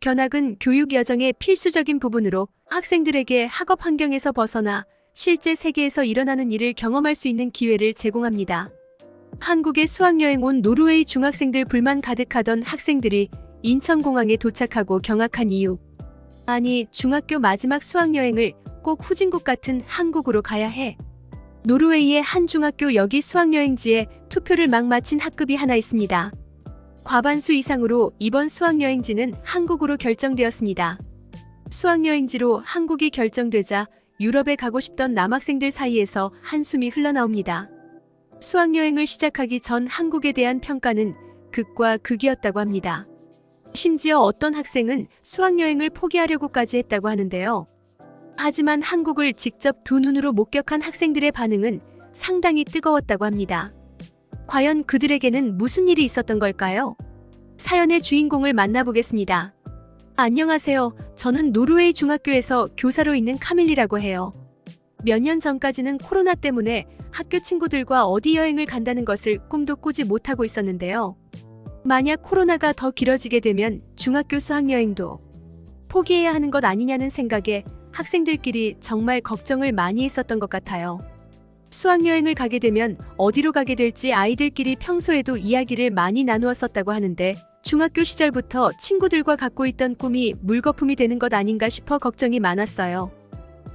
견학은 교육 여정의 필수적인 부분으로 학생들에게 학업 환경에서 벗어나 실제 세계에서 일어나는 일을 경험할 수 있는 기회를 제공합니다. 한국에 수학여행 온 노르웨이 중학생들 불만 가득하던 학생들이 인천공항에 도착하고 경악한 이유. 아니, 중학교 마지막 수학여행을 꼭 후진국 같은 한국으로 가야 해. 노르웨이의 한 중학교 여기 수학여행지에 투표를 막 마친 학급이 하나 있습니다. 과반수 이상으로 이번 수학여행지는 한국으로 결정되었습니다. 수학여행지로 한국이 결정되자 유럽에 가고 싶던 남학생들 사이에서 한숨이 흘러나옵니다. 수학여행을 시작하기 전 한국에 대한 평가는 극과 극이었다고 합니다. 심지어 어떤 학생은 수학여행을 포기하려고까지 했다고 하는데요. 하지만 한국을 직접 두 눈으로 목격한 학생들의 반응은 상당히 뜨거웠다고 합니다. 과연 그들에게는 무슨 일이 있었던 걸까요? 사연의 주인공을 만나보겠습니다. 안녕하세요. 저는 노르웨이 중학교에서 교사로 있는 카밀리라고 해요. 몇 년 전까지는 코로나 때문에 학교 친구들과 어디 여행을 간다는 것을 꿈도 꾸지 못하고 있었는데요. 만약 코로나가 더 길어지게 되면 중학교 수학여행도 포기해야 하는 것 아니냐는 생각에 학생들끼리 정말 걱정을 많이 했었던 것 같아요. 수학여행을 가게 되면 어디로 가게 될지 아이들끼리 평소에도 이야기를 많이 나누었었다고 하는데 중학교 시절부터 친구들과 갖고 있던 꿈이 물거품이 되는 것 아닌가 싶어 걱정이 많았어요.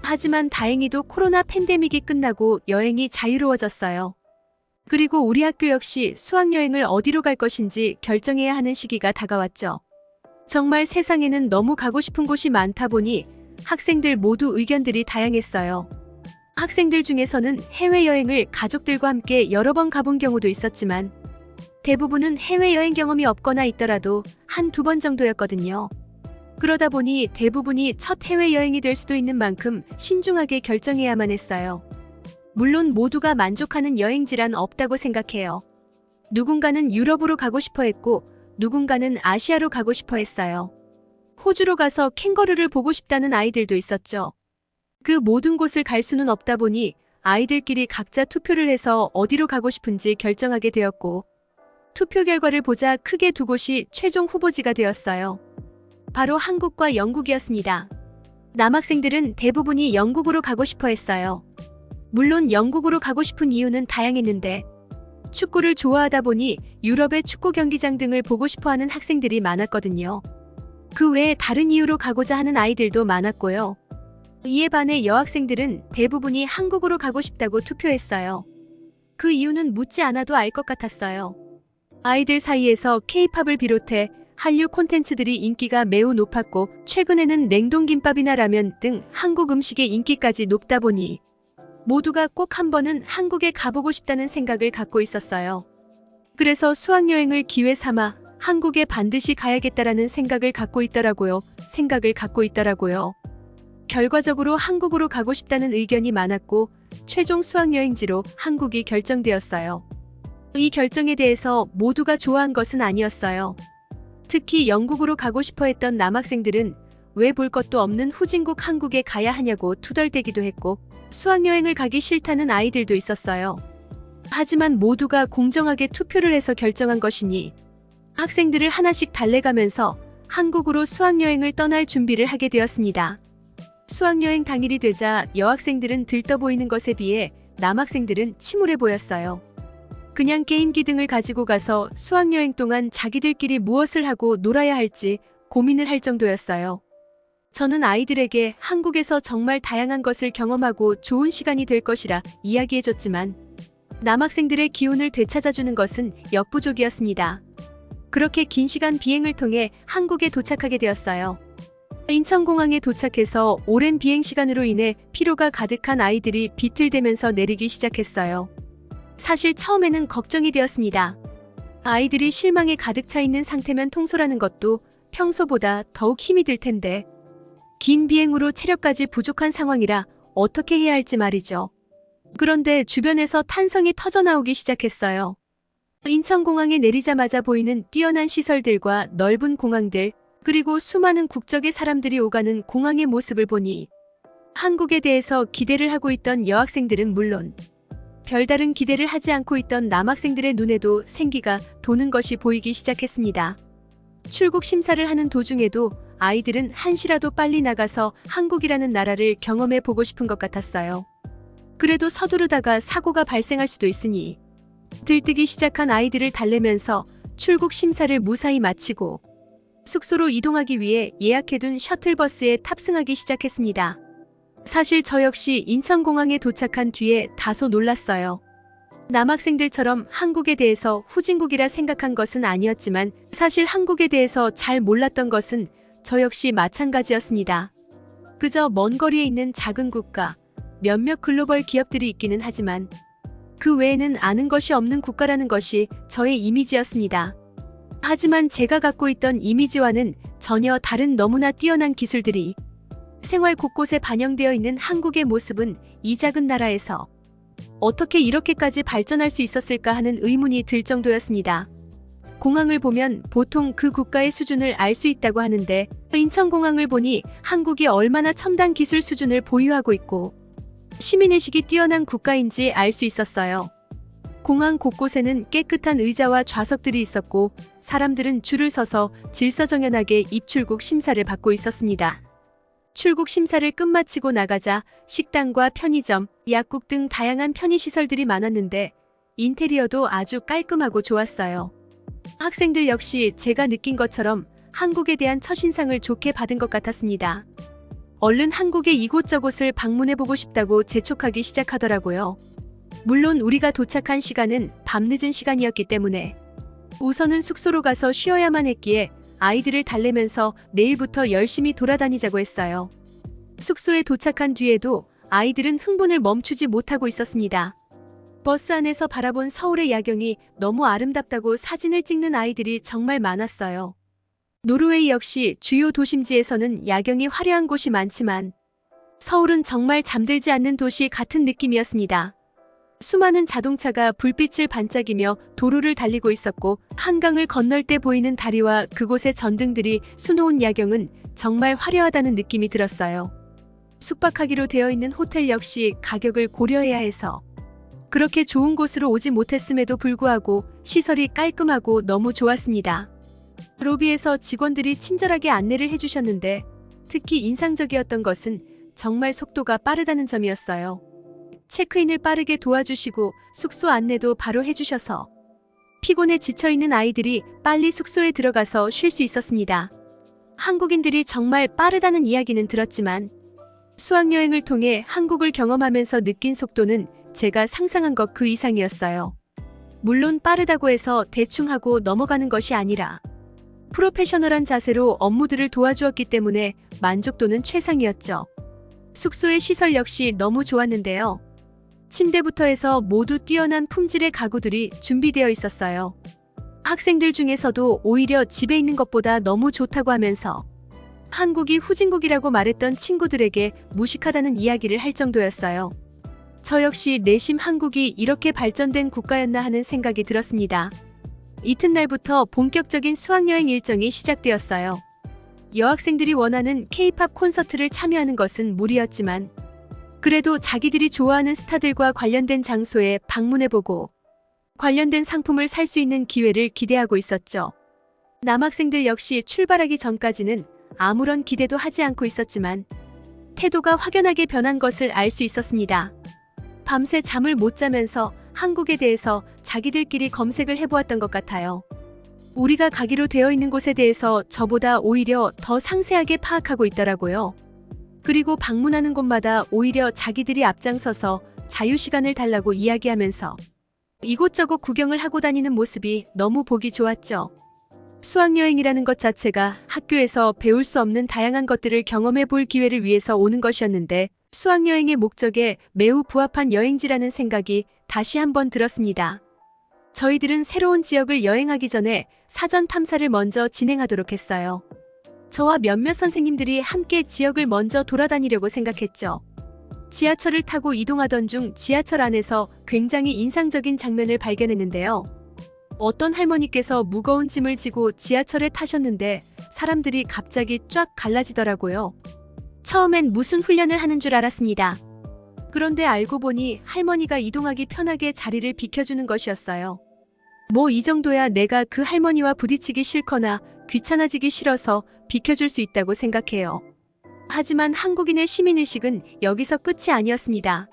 하지만 다행히도 코로나 팬데믹이 끝나고 여행이 자유로워졌어요. 그리고 우리 학교 역시 수학여행을 어디로 갈 것인지 결정해야 하는 시기가 다가왔죠. 정말 세상에는 너무 가고 싶은 곳이 많다 보니 학생들 모두 의견들이 다양했어요. 학생들 중에서는 해외여행을 가족들과 함께 여러 번 가본 경우도 있었지만 대부분은 해외여행 경험이 없거나 있더라도 한두 번 정도였거든요. 그러다 보니 대부분이 첫 해외여행이 될 수도 있는 만큼 신중하게 결정해야만 했어요. 물론 모두가 만족하는 여행지란 없다고 생각해요. 누군가는 유럽으로 가고 싶어 했고 누군가는 아시아로 가고 싶어 했어요. 호주로 가서 캥거루를 보고 싶다는 아이들도 있었죠. 그 모든 곳을 갈 수는 없다 보니 아이들끼리 각자 투표를 해서 어디로 가고 싶은지 결정하게 되었고 투표 결과를 보자 크게 두 곳이 최종 후보지가 되었어요. 바로 한국과 영국이었습니다. 남학생들은 대부분이 영국으로 가고 싶어 했어요. 물론 영국으로 가고 싶은 이유는 다양했는데 축구를 좋아하다 보니 유럽의 축구 경기장 등을 보고 싶어하는 학생들이 많았거든요. 그 외에 다른 이유로 가고자 하는 아이들도 많았고요. 이에 반해 여학생들은 대부분이 한국으로 가고 싶다고 투표했어요. 그 이유는 묻지 않아도 알 것 같았어요. 아이들 사이에서 K-팝을 비롯해 한류 콘텐츠들이 인기가 매우 높았고 최근에는 냉동김밥이나 라면 등 한국 음식의 인기까지 높다 보니 모두가 꼭 한 번은 한국에 가보고 싶다는 생각을 갖고 있었어요. 그래서 수학여행을 기회 삼아 한국에 반드시 가야겠다라는 생각을 갖고 있더라고요. 결과적으로 한국으로 가고 싶다는 의견이 많았고 최종 수학여행지로 한국이 결정되었어요. 이 결정에 대해서 모두가 좋아한 것은 아니었어요. 특히 영국으로 가고 싶어 했던 남학생들은 왜 볼 것도 없는 후진국 한국에 가야 하냐고 투덜대기도 했고 수학여행을 가기 싫다는 아이들도 있었어요. 하지만 모두가 공정하게 투표를 해서 결정한 것이니 학생들을 하나씩 달래가면서 한국으로 수학여행을 떠날 준비를 하게 되었습니다. 수학여행 당일이 되자 여학생들은 들떠 보이는 것에 비해 남학생들은 침울해 보였어요. 그냥 게임기 등을 가지고 가서 수학여행 동안 자기들끼리 무엇을 하고 놀아야 할지 고민을 할 정도였어요. 저는 아이들에게 한국에서 정말 다양한 것을 경험하고 좋은 시간이 될 것이라 이야기해줬지만 남학생들의 기운을 되찾아주는 것은 역부족이었습니다. 그렇게 긴 시간 비행을 통해 한국에 도착하게 되었어요. 인천공항에 도착해서 오랜 비행시간으로 인해 피로가 가득한 아이들이 비틀대면서 내리기 시작했어요. 사실 처음에는 걱정이 되었습니다. 아이들이 실망에 가득 차 있는 상태면 통솔하는 것도 평소보다 더욱 힘이 들 텐데 긴 비행으로 체력까지 부족한 상황이라 어떻게 해야 할지 말이죠. 그런데 주변에서 탄성이 터져나오기 시작했어요. 인천공항에 내리자마자 보이는 뛰어난 시설들과 넓은 공항들, 그리고 수많은 국적의 사람들이 오가는 공항의 모습을 보니 한국에 대해서 기대를 하고 있던 여학생들은 물론 별다른 기대를 하지 않고 있던 남학생들의 눈에도 생기가 도는 것이 보이기 시작했습니다. 출국 심사를 하는 도중에도 아이들은 한시라도 빨리 나가서 한국이라는 나라를 경험해 보고 싶은 것 같았어요. 그래도 서두르다가 사고가 발생할 수도 있으니 들뜨기 시작한 아이들을 달래면서 출국 심사를 무사히 마치고 숙소로 이동하기 위해 예약해둔 셔틀버스에 탑승하기 시작했습니다. 사실 저 역시 인천공항에 도착한 뒤에 다소 놀랐어요. 남학생들처럼 한국에 대해서 후진국이라 생각한 것은 아니었지만 사실 한국에 대해서 잘 몰랐던 것은 저 역시 마찬가지였습니다. 그저 먼 거리에 있는 작은 국가, 몇몇 글로벌 기업들이 있기는 하지만 그 외에는 아는 것이 없는 국가라는 것이 저의 이미지였습니다. 하지만 제가 갖고 있던 이미지와는 전혀 다른 너무나 뛰어난 기술들이 생활 곳곳에 반영되어 있는 한국의 모습은 이 작은 나라에서 어떻게 이렇게까지 발전할 수 있었을까 하는 의문이 들 정도였습니다. 공항을 보면 보통 그 국가의 수준을 알 수 있다고 하는데 인천공항을 보니 한국이 얼마나 첨단 기술 수준을 보유하고 있고 시민의식이 뛰어난 국가인지 알 수 있었어요. 공항 곳곳에는 깨끗한 의자와 좌석들이 있었고 사람들은 줄을 서서 질서정연하게 입출국 심사를 받고 있었습니다. 출국 심사를 끝마치고 나가자 식당과 편의점, 약국 등 다양한 편의시설들이 많았는데 인테리어도 아주 깔끔하고 좋았어요. 학생들 역시 제가 느낀 것처럼 한국에 대한 첫인상을 좋게 받은 것 같았습니다. 얼른 한국의 이곳저곳을 방문해보고 싶다고 재촉하기 시작하더라고요. 물론 우리가 도착한 시간은 밤늦은 시간이었기 때문에 우선은 숙소로 가서 쉬어야만 했기에 아이들을 달래면서 내일부터 열심히 돌아다니자고 했어요. 숙소에 도착한 뒤에도 아이들은 흥분을 멈추지 못하고 있었습니다. 버스 안에서 바라본 서울의 야경이 너무 아름답다고 사진을 찍는 아이들이 정말 많았어요. 노르웨이 역시 주요 도심지에서는 야경이 화려한 곳이 많지만 서울은 정말 잠들지 않는 도시 같은 느낌이었습니다. 수많은 자동차가 불빛을 반짝이며 도로를 달리고 있었고 한강을 건널 때 보이는 다리와 그곳의 전등들이 수놓은 야경은 정말 화려하다는 느낌이 들었어요. 숙박하기로 되어 있는 호텔 역시 가격을 고려해야 해서 그렇게 좋은 곳으로 오지 못했음에도 불구하고 시설이 깔끔하고 너무 좋았습니다. 로비에서 직원들이 친절하게 안내를 해주셨는데 특히 인상적이었던 것은 정말 속도가 빠르다는 점이었어요. 체크인을 빠르게 도와주시고 숙소 안내도 바로 해주셔서 피곤해 지쳐있는 아이들이 빨리 숙소에 들어가서 쉴 수 있었습니다. 한국인들이 정말 빠르다는 이야기는 들었지만 수학여행을 통해 한국을 경험하면서 느낀 속도는 제가 상상한 것 그 이상이었어요. 물론 빠르다고 해서 대충 하고 넘어가는 것이 아니라 프로페셔널한 자세로 업무들을 도와주었기 때문에 만족도는 최상이었죠. 숙소의 시설 역시 너무 좋았는데요. 침대부터 해서 모두 뛰어난 품질의 가구들이 준비되어 있었어요. 학생들 중에서도 오히려 집에 있는 것보다 너무 좋다고 하면서 한국이 후진국이라고 말했던 친구들에게 무식하다는 이야기를 할 정도였어요. 저 역시 내심 한국이 이렇게 발전된 국가였나 하는 생각이 들었습니다. 이튿날부터 본격적인 수학여행 일정이 시작되었어요. 여학생들이 원하는 K-팝 콘서트를 참여하는 것은 무리였지만 그래도 자기들이 좋아하는 스타들과 관련된 장소에 방문해보고 관련된 상품을 살 수 있는 기회를 기대하고 있었죠. 남학생들 역시 출발하기 전까지는 아무런 기대도 하지 않고 있었지만 태도가 확연하게 변한 것을 알 수 있었습니다. 밤새 잠을 못 자면서 한국에 대해서 자기들끼리 검색을 해보았던 것 같아요. 우리가 가기로 되어 있는 곳에 대해서 저보다 오히려 더 상세하게 파악하고 있더라고요. 그리고 방문하는 곳마다 오히려 자기들이 앞장서서 자유시간을 달라고 이야기하면서 이곳저곳 구경을 하고 다니는 모습이 너무 보기 좋았죠. 수학여행이라는 것 자체가 학교에서 배울 수 없는 다양한 것들을 경험해 볼 기회를 위해서 오는 것이었는데 수학여행의 목적에 매우 부합한 여행지라는 생각이 다시 한번 들었습니다. 저희들은 새로운 지역을 여행하기 전에 사전 탐사를 먼저 진행하도록 했어요. 저와 몇몇 선생님들이 함께 지역을 먼저 돌아다니려고 생각했죠. 지하철을 타고 이동하던 중 지하철 안에서 굉장히 인상적인 장면을 발견했는데요. 어떤 할머니께서 무거운 짐을 지고 지하철에 타셨는데 사람들이 갑자기 쫙 갈라지더라고요. 처음엔 무슨 훈련을 하는 줄 알았습니다. 그런데 알고 보니 할머니가 이동하기 편하게 자리를 비켜주는 것이었어요. 뭐 이 정도야 내가 그 할머니와 부딪히기 싫거나 귀찮아지기 싫어서 비켜줄 수 있다고 생각해요. 하지만 한국인의 시민의식은 여기서 끝이 아니었습니다.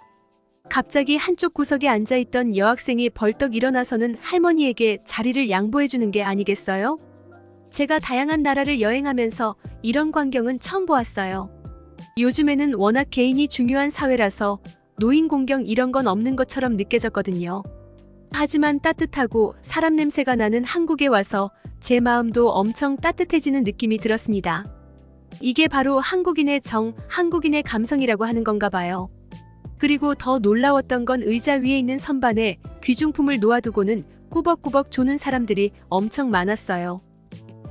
갑자기 한쪽 구석에 앉아있던 여학생이 벌떡 일어나서는 할머니에게 자리를 양보해주는 게 아니겠어요? 제가 다양한 나라를 여행하면서 이런 광경은 처음 보았어요. 요즘에는 워낙 개인이 중요한 사회라서 노인 공경 이런 건 없는 것처럼 느껴졌거든요. 하지만 따뜻하고 사람 냄새가 나는 한국에 와서 제 마음도 엄청 따뜻해지는 느낌이 들었습니다. 이게 바로 한국인의 정, 한국인의 감성이라고 하는 건가 봐요. 그리고 더 놀라웠던 건 의자 위에 있는 선반에 귀중품을 놓아두고는 꾸벅꾸벅 조는 사람들이 엄청 많았어요.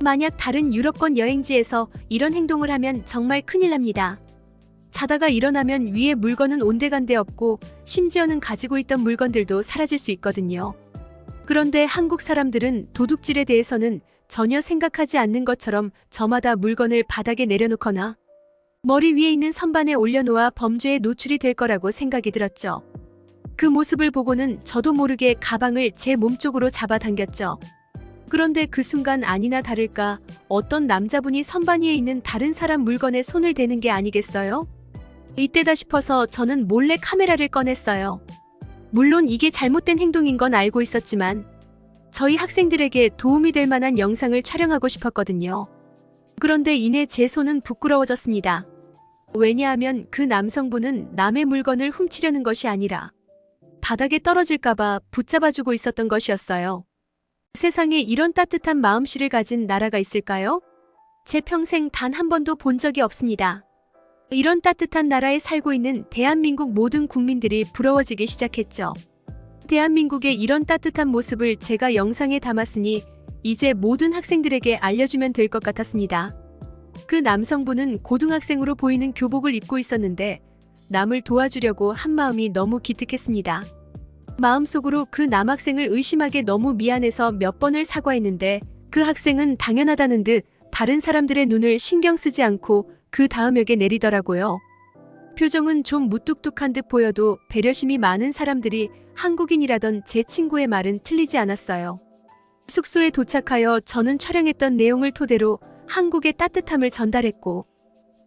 만약 다른 유럽권 여행지에서 이런 행동을 하면 정말 큰일 납니다. 자다가 일어나면 위에 물건은 온데간데 없고 심지어는 가지고 있던 물건들도 사라질 수 있거든요. 그런데 한국 사람들은 도둑질에 대해서는 전혀 생각하지 않는 것처럼 저마다 물건을 바닥에 내려놓거나 머리 위에 있는 선반에 올려놓아 범죄에 노출이 될 거라고 생각이 들었죠. 그 모습을 보고는 저도 모르게 가방을 제 몸쪽으로 잡아당겼죠. 그런데 그 순간 아니나 다를까 어떤 남자분이 선반 위에 있는 다른 사람 물건에 손을 대는 게 아니겠어요? 이때다 싶어서 저는 몰래 카메라를 꺼냈어요. 물론 이게 잘못된 행동인 건 알고 있었지만 저희 학생들에게 도움이 될 만한 영상을 촬영하고 싶었거든요. 그런데 이내 제 손은 부끄러워졌습니다. 왜냐하면 그 남성분은 남의 물건을 훔치려는 것이 아니라 바닥에 떨어질까봐 붙잡아주고 있었던 것이었어요. 세상에 이런 따뜻한 마음씨를 가진 나라가 있을까요? 제 평생 단 한 번도 본 적이 없습니다. 이런 따뜻한 나라에 살고 있는 대한민국 모든 국민들이 부러워지기 시작했죠. 대한민국의 이런 따뜻한 모습을 제가 영상에 담았으니 이제 모든 학생들에게 알려주면 될 것 같았습니다. 그 남성분은 고등학생으로 보이는 교복을 입고 있었는데 남을 도와주려고 한 마음이 너무 기특했습니다. 마음속으로 그 남학생을 의심하게 너무 미안해서 몇 번을 사과했는데 그 학생은 당연하다는 듯 다른 사람들의 눈을 신경 쓰지 않고 그 다음 역에 내리더라고요. 표정은 좀 무뚝뚝한 듯 보여도 배려심이 많은 사람들이 한국인이라던 제 친구의 말은 틀리지 않았어요. 숙소에 도착하여 저는 촬영했던 내용을 토대로 한국의 따뜻함을 전달했고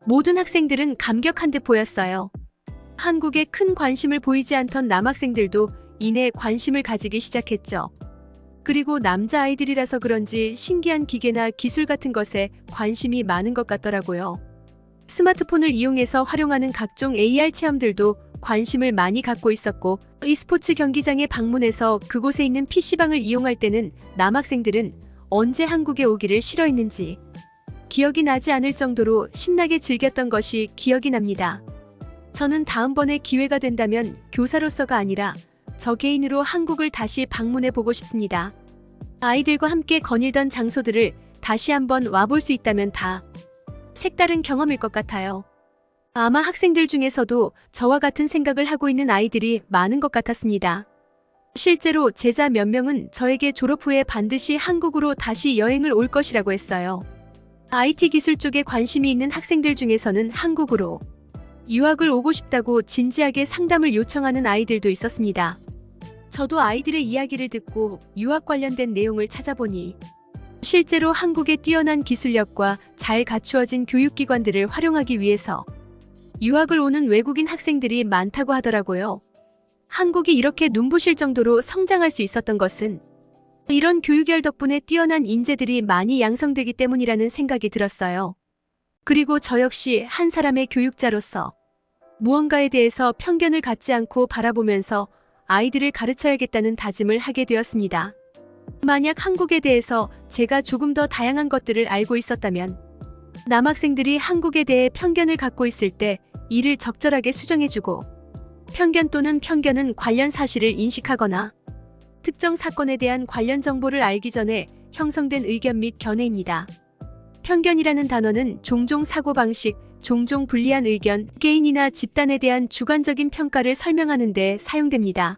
모든 학생들은 감격한 듯 보였어요. 한국에 큰 관심을 보이지 않던 남학생들도 이내 관심을 가지기 시작했죠. 그리고 남자아이들이라서 그런지 신기한 기계나 기술 같은 것에 관심이 많은 것 같더라고요. 스마트폰을 이용해서 활용하는 각종 AR 체험들도 관심을 많이 갖고 있었고 e스포츠 경기장에 방문해서 그곳에 있는 PC방을 이용할 때는 남학생들은 언제 한국에 오기를 싫어했는지 기억이 나지 않을 정도로 신나게 즐겼던 것이 기억이 납니다. 저는 다음번에 기회가 된다면 교사로서가 아니라 저 개인으로 한국을 다시 방문해 보고 싶습니다. 아이들과 함께 거닐던 장소들을 다시 한번 와볼 수 있다면 다 색다른 경험일 것 같아요. 아마 학생들 중에서도 저와 같은 생각을 하고 있는 아이들이 많은 것 같았습니다. 실제로 제자 몇 명은 저에게 졸업 후에 반드시 한국으로 다시 여행을 올 것이라고 했어요. IT 기술 쪽에 관심이 있는 학생들 중에서는 한국으로 유학을 오고 싶다고 진지하게 상담을 요청하는 아이들도 있었습니다. 저도 아이들의 이야기를 듣고 유학 관련된 내용을 찾아보니 실제로 한국의 뛰어난 기술력과 잘 갖추어진 교육기관들을 활용하기 위해서 유학을 오는 외국인 학생들이 많다고 하더라고요. 한국이 이렇게 눈부실 정도로 성장할 수 있었던 것은 이런 교육열 덕분에 뛰어난 인재들이 많이 양성되기 때문이라는 생각이 들었어요. 그리고 저 역시 한 사람의 교육자로서 무언가에 대해서 편견을 갖지 않고 바라보면서 아이들을 가르쳐야겠다는 다짐을 하게 되었습니다. 만약 한국에 대해서 제가 조금 더 다양한 것들을 알고 있었다면 남학생들이 한국에 대해 편견을 갖고 있을 때 이를 적절하게 수정해주고 편견 또는 편견은 관련 사실을 인식하거나 특정 사건에 대한 관련 정보를 알기 전에 형성된 의견 및 견해입니다. 편견이라는 단어는 종종 사고방식, 종종 불리한 의견, 개인이나 집단에 대한 주관적인 평가를 설명하는 데 사용됩니다.